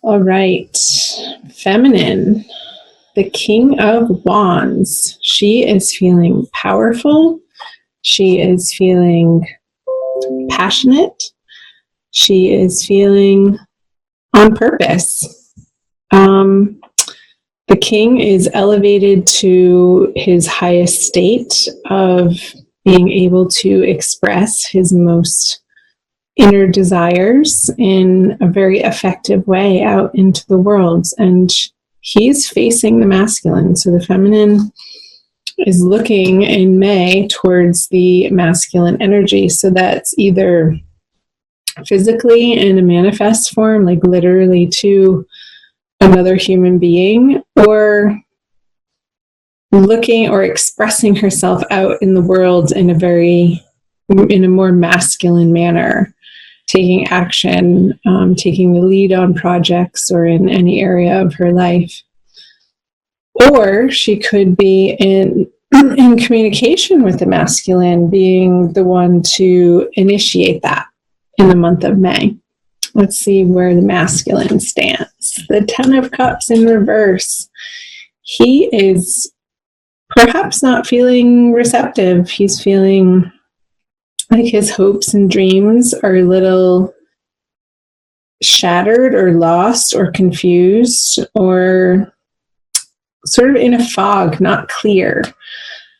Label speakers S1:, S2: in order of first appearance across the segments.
S1: All right. Feminine, the King of Wands. She is feeling powerful. She is feeling passionate. She is feeling on purpose. The king is elevated to his highest state of being able to express his most inner desires in a very effective way out into the world. And he's facing the masculine. So the feminine is looking in May towards the masculine energy. So that's either physically in a manifest form, like literally to another human being, or looking or expressing herself out in the world in a more masculine manner, taking action, taking the lead on projects or in any area of her life. Or she could be in communication with the masculine, being the one to initiate that in the month of May. Let's see where the masculine stands. The Ten of Cups in reverse. He is perhaps not feeling receptive. He's feeling like his hopes and dreams are a little shattered or lost or confused or sort of in a fog, not clear.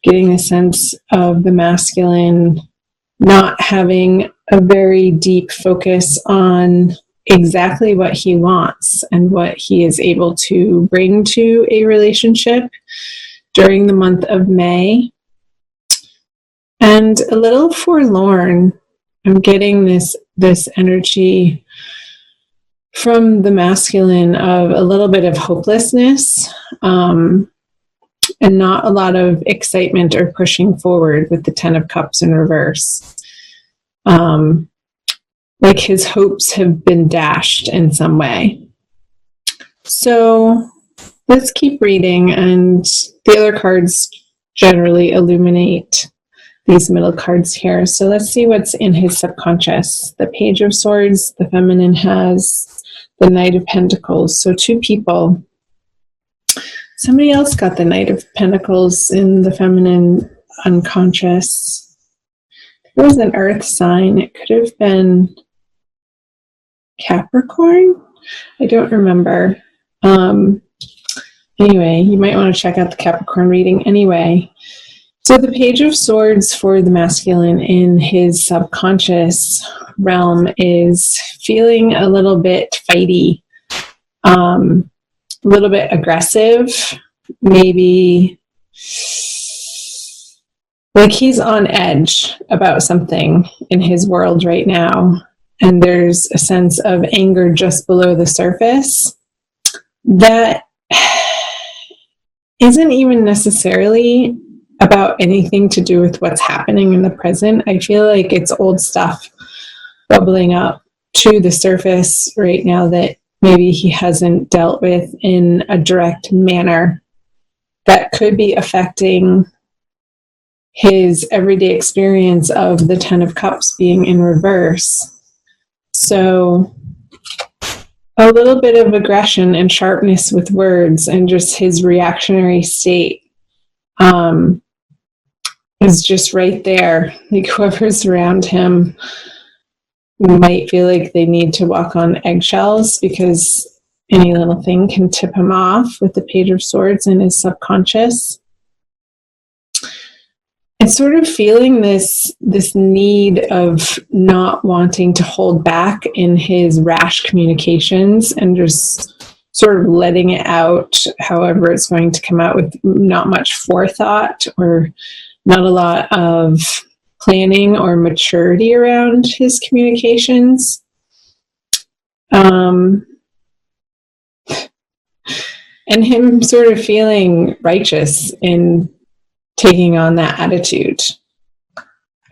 S1: Getting a sense of the masculine not having a very deep focus on exactly what he wants and what he is able to bring to a relationship during the month of May. And a little forlorn. I'm getting this energy from the masculine of a little bit of hopelessness, and not a lot of excitement or pushing forward with the Ten of Cups in reverse. Like his hopes have been dashed in some way. So let's keep reading, and the other cards generally illuminate these middle cards here. So let's see what's in his subconscious. The Page of Swords, the feminine has the Knight of Pentacles. So two people. Somebody else got the Knight of Pentacles in the feminine unconscious. It was an earth sign. It could have been Capricorn. I don't remember. Anyway, you might want to check out the Capricorn reading anyway. So the Page of Swords for the masculine in his subconscious realm is feeling a little bit fighty, a little bit aggressive, maybe like he's on edge about something in his world right now. And there's a sense of anger just below the surface that isn't even necessarily about anything to do with what's happening in the present. I feel like it's old stuff bubbling up to the surface right now that maybe he hasn't dealt with in a direct manner that could be affecting his everyday experience of the Ten of Cups being in reverse. So a little bit of aggression and sharpness with words and just his reactionary state is just right there. Like whoever's around him might feel like they need to walk on eggshells because any little thing can tip him off with the Page of Swords in his subconscious. It's sort of feeling this need of not wanting to hold back in his rash communications and just sort of letting it out however it's going to come out, with not much forethought or not a lot of planning or maturity around his communications. And him sort of feeling righteous in taking on that attitude.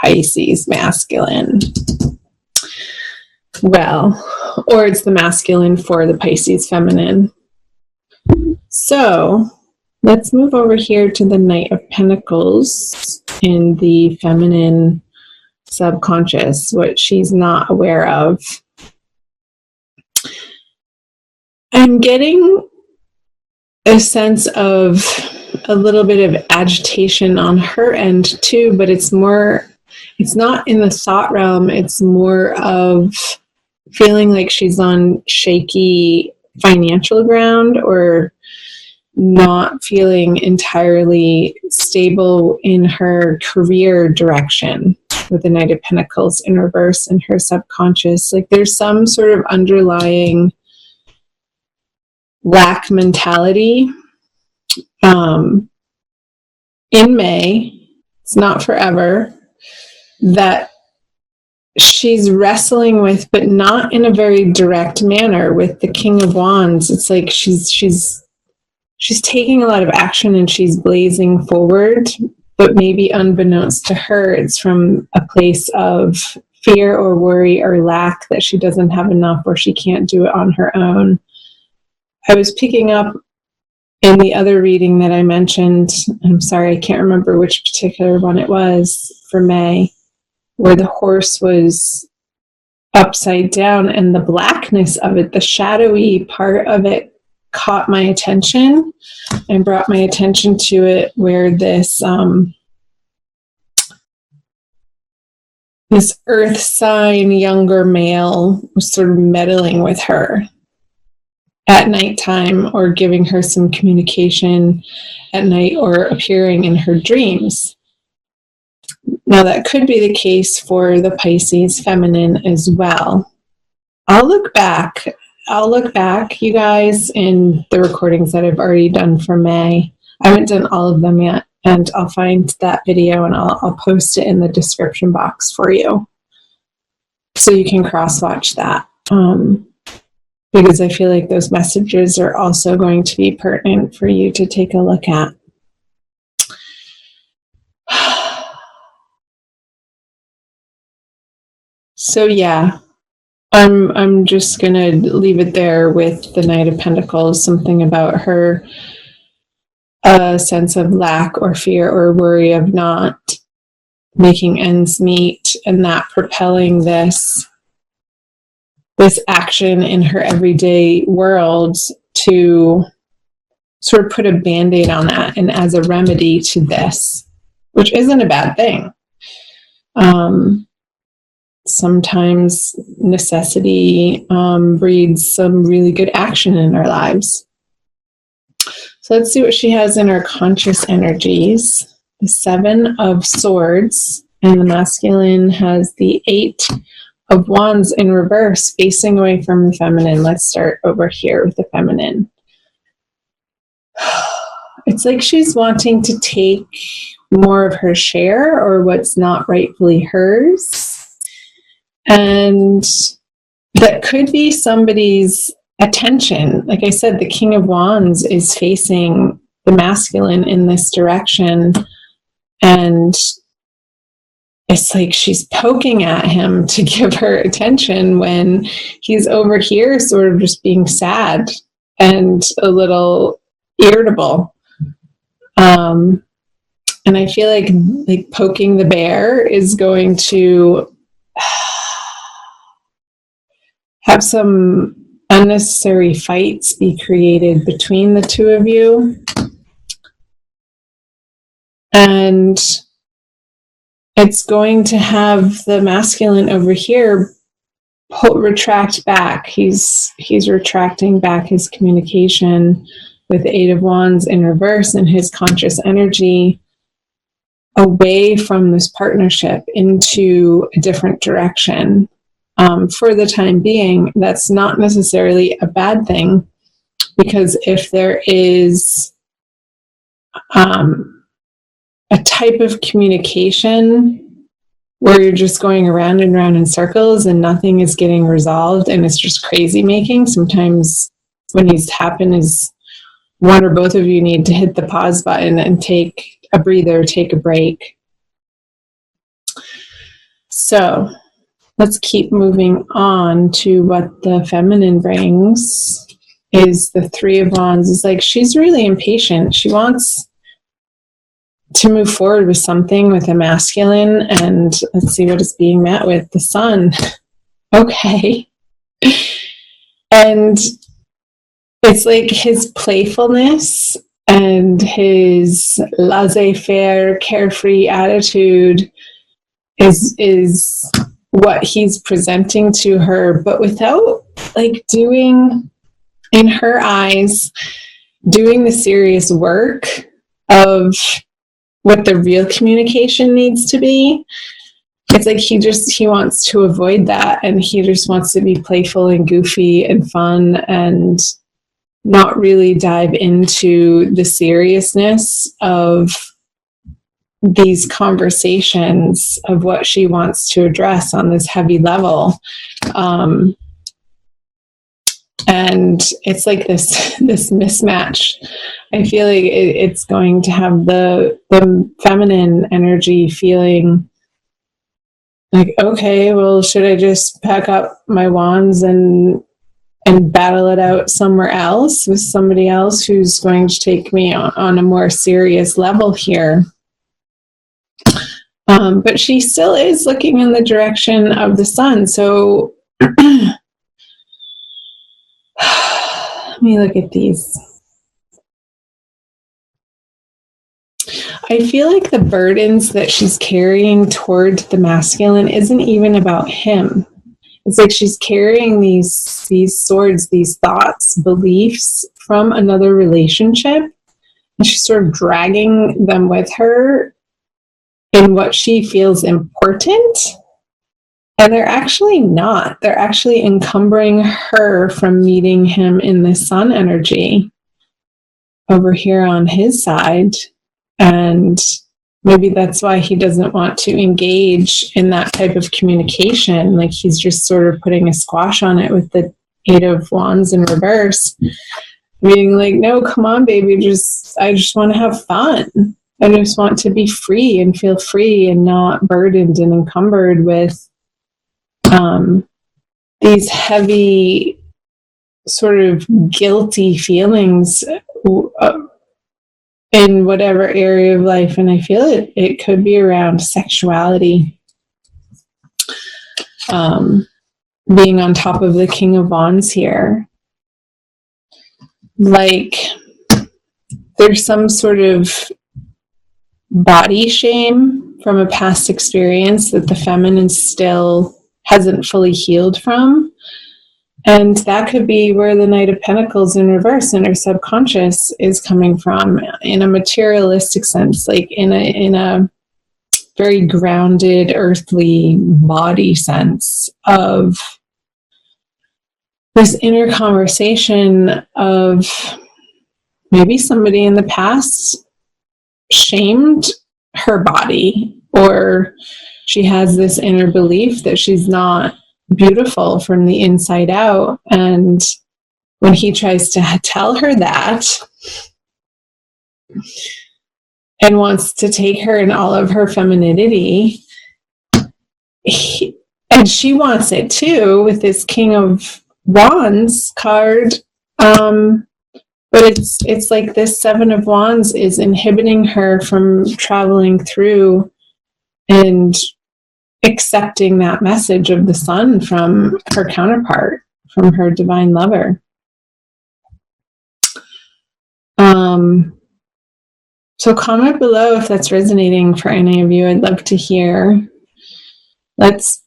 S1: Pisces masculine. Well, or it's the masculine for the Pisces feminine. So let's move over here to the Knight of Pentacles in the feminine subconscious, what she's not aware of. I'm getting a sense of a little bit of agitation on her end too, but it's not in the thought realm. It's more of feeling like she's on shaky financial ground, or not feeling entirely stable in her career direction, with the Knight of Pentacles in reverse in her subconscious. Like there's some sort of underlying lack mentality in May. It's not forever, that she's wrestling with, but not in a very direct manner. With the King of Wands, it's like she's taking a lot of action and she's blazing forward, but maybe unbeknownst to her, it's from a place of fear or worry or lack, that she doesn't have enough or she can't do it on her own. I was picking up in the other reading that I mentioned, I'm sorry, I can't remember which particular one it was for May, where the horse was upside down and the blackness of it, the shadowy part of it, caught my attention and brought my attention to it, where this earth sign younger male was sort of meddling with her at nighttime, or giving her some communication at night, or appearing in her dreams. Now, that could be the case for the Pisces feminine as well. I'll look back, you guys, in the recordings that I've already done for May. I haven't done all of them yet, and I'll find that video and I'll post it in the description box for you, so you can cross-watch that. Because I feel like those messages are also going to be pertinent for you to take a look at. So yeah, I'm just gonna leave it there with the Knight of Pentacles. Something about her, a sense of lack or fear or worry of not making ends meet, and that propelling this action in her everyday world to sort of put a band-aid on that, and as a remedy to this, which isn't a bad thing. Sometimes necessity breeds some really good action in our lives. So let's see what she has in her conscious energies. The 7 of Swords, and the masculine has the 8 of Wands in reverse, facing away from the feminine. Let's start over here with the feminine. It's like she's wanting to take more of her share, or what's not rightfully hers. And that could be somebody's attention. Like I said, the King of Wands is facing the masculine in this direction, and it's like she's poking at him to give her attention when he's over here sort of just being sad and a little irritable. And I feel like poking the bear is going to have some unnecessary fights be created between the two of you. And it's going to have the masculine over here retract back. He's retracting back his communication with the 8 of Wands in reverse and his conscious energy away from this partnership into a different direction. For the time being, that's not necessarily a bad thing, because if there is a type of communication where you're just going around and around in circles and nothing is getting resolved and it's just crazy making, sometimes what needs to happen is one or both of you need to hit the pause button and take a breather, take a break. So let's keep moving on to what the feminine brings. Is the 3 of Wands. It's like she's really impatient. She wants to move forward with something with a masculine, and let's see what is being met with. The Sun. Okay. And it's like his playfulness and his laissez-faire, carefree attitude is what he's presenting to her, but without like doing, in her eyes, doing the serious work of what the real communication needs to be. It's like he wants to avoid that, and he just wants to be playful and goofy and fun and not really dive into the seriousness of these conversations of what she wants to address on this heavy level. And it's like this mismatch. I feel like it's going to have the feminine energy feeling like, okay, well, should I just pack up my wands and battle it out somewhere else with somebody else who's going to take me on a more serious level here? But she still is looking in the direction of the sun. So let me look at these. I feel like the burdens that she's carrying toward the masculine isn't even about him. It's like she's carrying these swords, these thoughts, beliefs from another relationship, and she's sort of dragging them with her in what she feels important. And they're actually not. They're actually encumbering her from meeting him in the sun energy over here on his side. And maybe that's why he doesn't want to engage in that type of communication. Like he's just sort of putting a squash on it with the 8 of Wands in reverse. Being like, no, come on, baby. I just want to have fun. I just want to be free and feel free and not burdened and encumbered with these heavy sort of guilty feelings in whatever area of life. And I feel it could be around sexuality. Being on top of the King of Wands here. Like there's some sort of body shame from a past experience that the feminine still hasn't fully healed from. And that could be where the Knight of Pentacles in reverse in her subconscious is coming from, in a materialistic sense, like in a very grounded, earthly body sense of this inner conversation of maybe somebody in the past shamed her body, or she has this inner belief that she's not beautiful from the inside out. And when he tries to tell her that and wants to take her in all of her femininity, and she wants it too with this King of Wands card, but it's like this 7 of Wands is inhibiting her from traveling through and accepting that message of the sun from her counterpart, from her divine lover. So comment below if that's resonating for any of you. I'd love to hear. Let's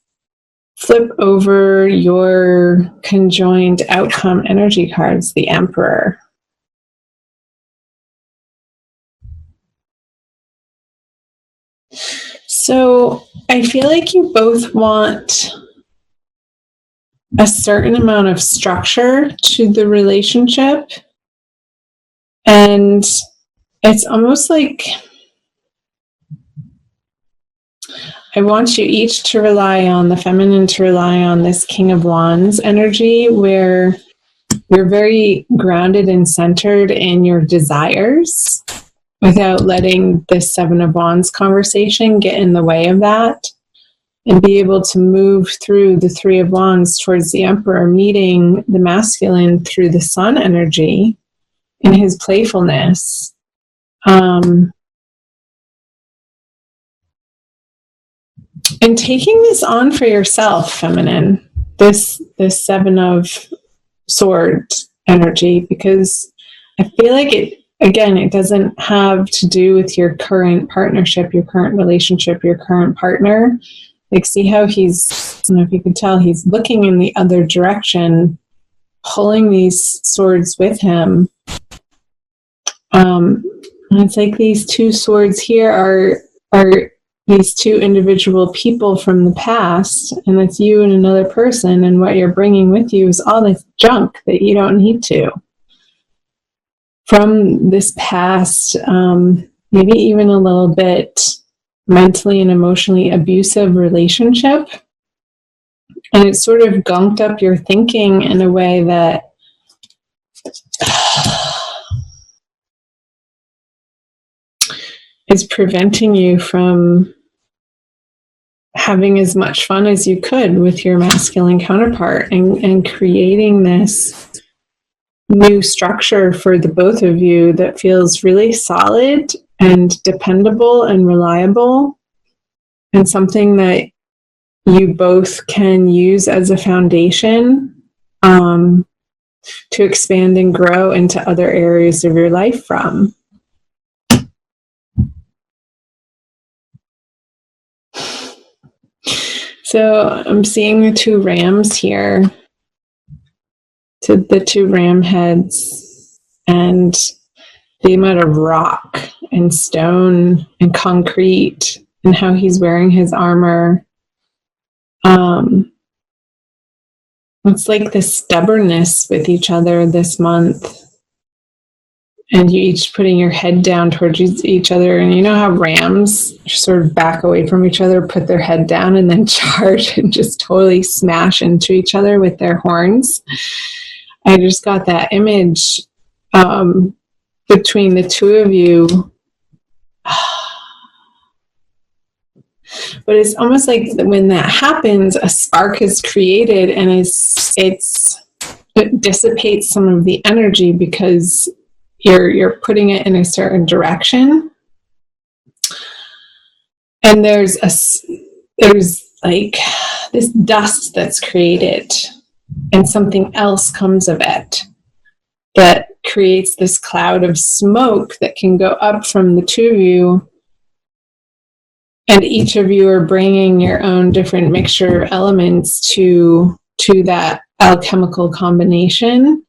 S1: flip over your conjoined outcome energy cards, the Emperor. So I feel like you both want a certain amount of structure to the relationship. And it's almost like I want you each to rely on the feminine, to rely on this King of Wands energy, where you're very grounded and centered in your desires without letting this 7 of Wands conversation get in the way of that, and be able to move through the 3 of Wands towards the Emperor, meeting the masculine through the sun energy in his playfulness. And taking this on for yourself, feminine, this 7 of Swords, energy, because I feel like it doesn't have to do with your current partnership, your current relationship, your current partner. Like, see how I don't know if you can tell, he's looking in the other direction, pulling these swords with him. And it's like these two swords here are these two individual people from the past, and it's you and another person, and what you're bringing with you is all this junk that you don't need to. From this past, maybe even a little bit mentally and emotionally abusive relationship. And it sort of gunked up your thinking in a way that is preventing you from having as much fun as you could with your masculine counterpart, and creating this new structure for the both of you that feels really solid and dependable and reliable, and something that you both can use as a foundation to expand and grow into other areas of your life from. So I'm seeing the two rams here, to the two ram heads, and the amount of rock and stone and concrete, and how he's wearing his armor. It's like the stubbornness with each other this month, and you each putting your head down towards each other. And you know how rams sort of back away from each other, put their head down, and then charge and just totally smash into each other with their horns. I just got that image between the two of you. But it's almost like when that happens, a spark is created, and it dissipates some of the energy because you're putting it in a certain direction. And there's like this dust that's created, and something else comes of it that creates this cloud of smoke that can go up from the two of you. And each of you are bringing your own different mixture of elements to that alchemical combination.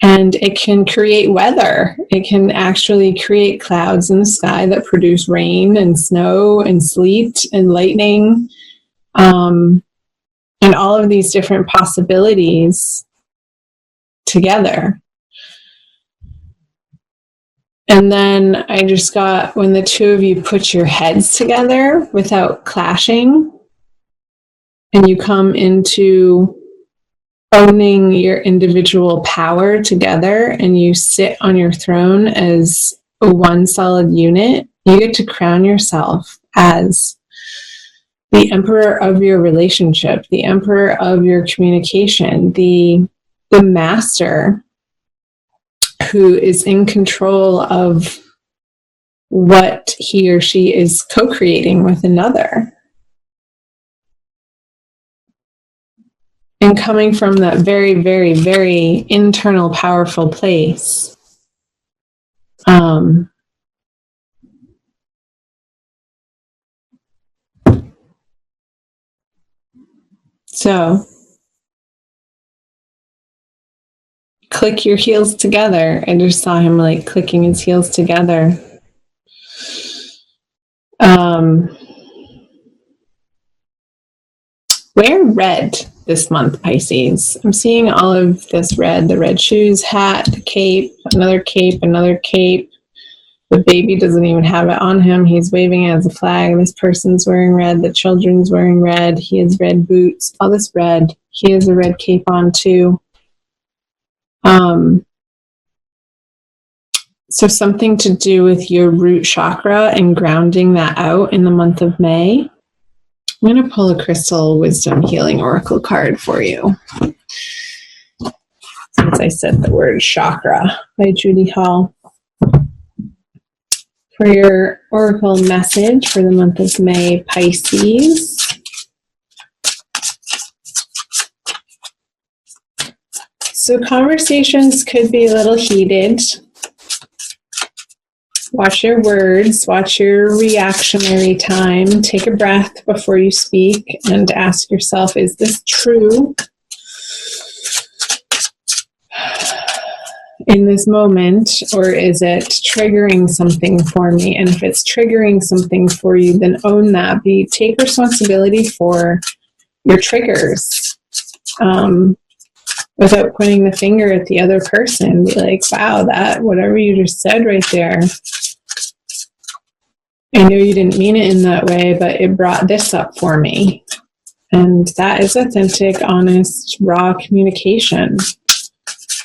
S1: And it can create weather. It can actually create clouds in the sky that produce rain and snow and sleet and lightning, and all of these different possibilities together. And then I just got, when the two of you put your heads together without clashing, and you come into owning your individual power together, and you sit on your throne as a one solid unit, you get to crown yourself as the emperor of your relationship, the emperor of your communication, the master who is in control of what he or she is co-creating with another. And coming from that very, very, very internal, powerful place. So, click your heels together. I just saw him like clicking his heels together. Wear red this month, Pisces. I'm seeing all of this red, the red shoes, hat, the cape, another cape, another cape. The baby doesn't even have it on him. He's waving it as a flag. This person's wearing red. The children's wearing red. He has red boots. All this red. He has a red cape on too. So something to do with your root chakra and grounding that out in the month of May. I'm going to pull a Crystal Wisdom Healing Oracle card for you, since I said the word chakra, by Judy Hall. For your Oracle message for the month of May, Pisces. So conversations could be a little heated. Watch your words, watch your reactionary time. Take a breath before you speak and ask yourself, is this true in this moment, or is it triggering something for me? And if it's triggering something for you, then own that. Take responsibility for your triggers. Without pointing the finger at the other person. Be like, wow, that whatever you just said right there, I know you didn't mean it in that way, but it brought this up for me. And that is authentic, honest, raw communication,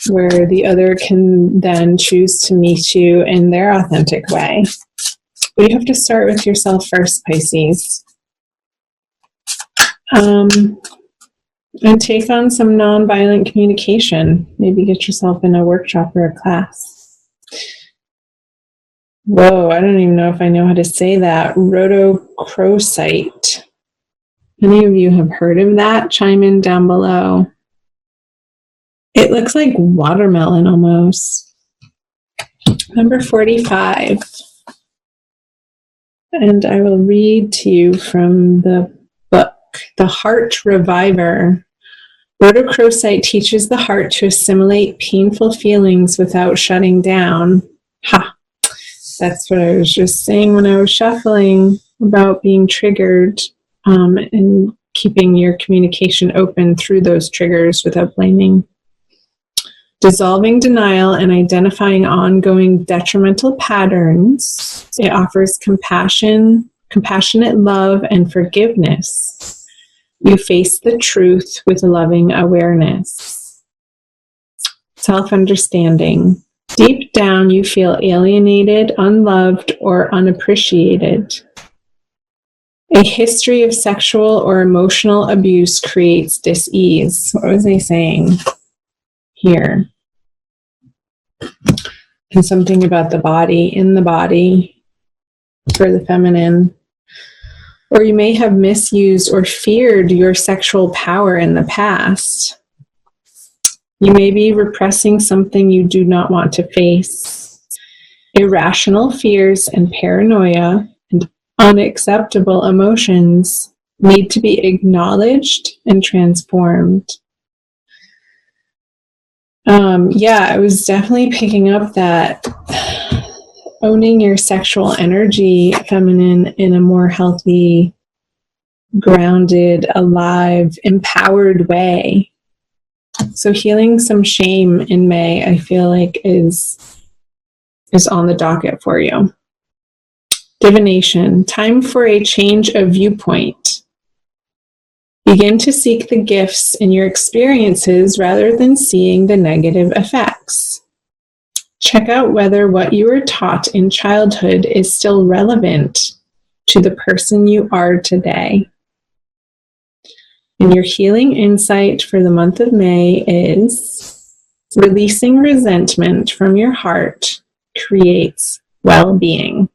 S1: where the other can then choose to meet you in their authentic way. But you have to start with yourself first, Pisces. And take on some nonviolent communication. Maybe get yourself in a workshop or a class. Whoa, I don't even know if I know how to say that. Rhodochrosite. Any of you have heard of that? Chime in down below. It looks like watermelon almost. Number 45. And I will read to you from the book, The Heart Reviver. Rhodochrosite teaches the heart to assimilate painful feelings without shutting down. Ha! That's what I was just saying when I was shuffling about being triggered, and keeping your communication open through those triggers without blaming. Dissolving denial and identifying ongoing detrimental patterns. It offers compassion, compassionate love, and forgiveness. You face the truth with loving awareness. Self-understanding. Deep down, you feel alienated, unloved, or unappreciated. A history of sexual or emotional abuse creates dis-ease. What was I saying here? And something about the body, in the body, for the feminine. Or you may have misused or feared your sexual power in the past. You may be repressing something you do not want to face. Irrational fears and paranoia and unacceptable emotions need to be acknowledged and transformed. I was definitely picking up that owning your sexual energy, feminine, in a more healthy, grounded, alive, empowered way. So healing some shame in May, I feel like is on the docket for you. Divination, time for a change of viewpoint. Begin to seek the gifts in your experiences rather than seeing the negative effects. Check out whether what you were taught in childhood is still relevant to the person you are today. And your healing insight for the month of May is releasing resentment from your heart creates well-being.